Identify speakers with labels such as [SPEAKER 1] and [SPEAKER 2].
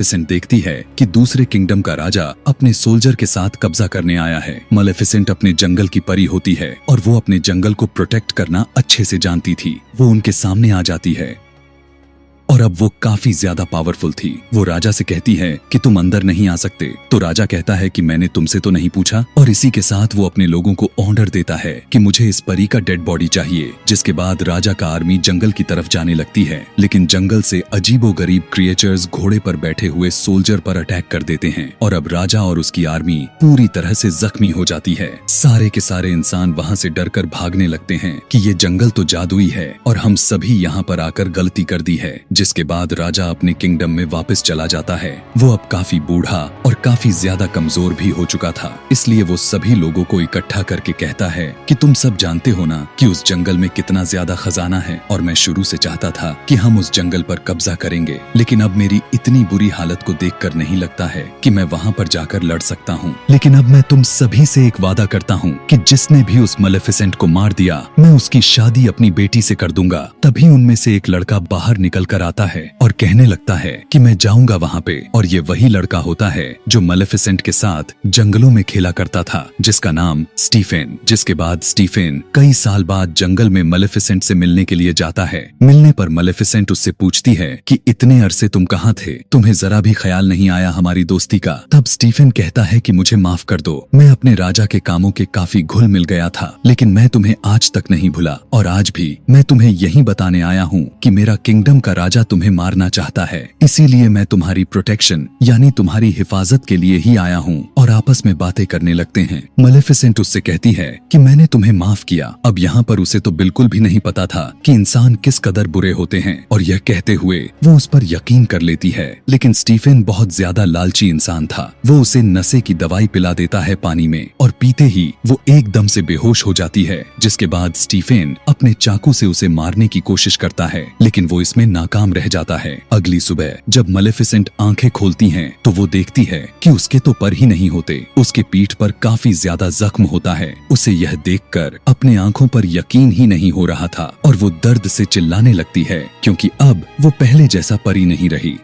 [SPEAKER 1] मेलेफिसेंट देखती है कि दूसरे किंगडम का राजा अपने सोल्जर के साथ कब्जा करने आया है। मेलेफिसेंट अपने जंगल की परी होती है और वो अपने जंगल को प्रोटेक्ट करना अच्छे से जानती थी। वो उनके सामने आ जाती है और अब वो काफी ज्यादा पावरफुल थी। वो राजा से कहती है कि तुम अंदर नहीं आ सकते। तो राजा कहता है कि मैंने तुमसे तो नहीं पूछा। और इसी के साथ वो अपने लोगों को ऑर्डर देता है कि मुझे इस परी का डेड बॉडी चाहिए। जिसके बाद राजा का आर्मी जंगल की तरफ जाने लगती है, लेकिन जंगल से अजीबोगरीब क्रिएचर्स घोड़े पर बैठे हुए सोल्जर पर अटैक कर देते हैं और अब राजा और उसकी आर्मी पूरी तरह से जख्मी हो जाती है। सारे के सारे इंसान वहाँ से डरकर भागने लगते हैं कि ये जंगल तो जादुई है और हम सभी यहाँ पर आकर गलती कर दी है। जिसके बाद राजा अपने किंगडम में वापस चला जाता है। वो अब काफी बूढ़ा और काफी ज्यादा कमजोर भी हो चुका था, इसलिए वो सभी लोगों को इकट्ठा करके कहता है कि तुम सब जानते हो ना कि उस जंगल में कितना ज्यादा खजाना है और मैं शुरू से चाहता था कि हम उस जंगल पर कब्जा करेंगे, लेकिन अब मेरी इतनी बुरी हालत को देखकर नहीं लगता है कि मैं वहाँ पर जाकर लड़ सकता हूँ। लेकिन अब मैं तुम सभी से एक वादा करता हूँ कि जिसने भी उस मेलेफिसेंट को मार दिया, मैं उसकी शादी अपनी बेटी से कर दूंगा। तभी उनमें से एक लड़का बाहर निकल कर आता है और कहने लगता है कि मैं जाऊंगा वहाँ पे। और ये वही लड़का होता है जो मेलेफिसेंट के साथ जंगलों में खेला करता था, जिसका नाम स्टीफेन। जिसके बाद स्टीफेन कई साल बाद जंगल में मेलेफिसेंट से मिलने के लिए जाता है। मिलने पर मेलेफिसेंट उससे पूछती है कि इतने अरसे तुम कहाँ थे, तुम्हें जरा भी ख्याल नहीं आया हमारी दोस्ती का। तब स्टीफेन कहता है कि मुझे माफ कर दो, मैं अपने राजा के कामों के काफी घुल मिल गया था, लेकिन मैं तुम्हें आज तक नहीं भूला और आज भी मैं तुम्हें यही बताने आया हूँ कि मेरा किंगडम का राजा तुम्हें मारना चाहता है। इसीलिए मैं तुम्हारी प्रोटेक्शन यानी तुम्हारी हिफाजत के लिए ही आया हूँ। और आपस में बातें करने लगते हैं। मेलेफिसेंट उससे कहती है कि मैंने तुम्हें माफ किया। अब यहाँ पर उसे तो बिल्कुल भी नहीं पता था कि इंसान किस कदर बुरे होते हैं और यह कहते हुए वो उस पर यकीन कर लेती है। लेकिन स्टीफेन बहुत ज्यादा लालची इंसान था। वो उसे नशे की दवाई पिला देता है पानी में और पीते ही वो एकदम से बेहोश हो जाती है। जिसके बाद स्टीफेन अपने चाकू से उसे मारने की कोशिश करता है, लेकिन वो इसमें नाकाम रह जाता है। अगली सुबह जब मेलेफिसेंट आंखें खोलती हैं तो वो देखती है कि उसके तो पर ही नहीं होते, उसके पीठ पर काफी ज्यादा जख्म होता है। उसे यह देखकर अपने आंखों पर यकीन ही नहीं हो रहा था और वो दर्द से चिल्लाने लगती है, क्योंकि अब वो पहले जैसा परी नहीं रही।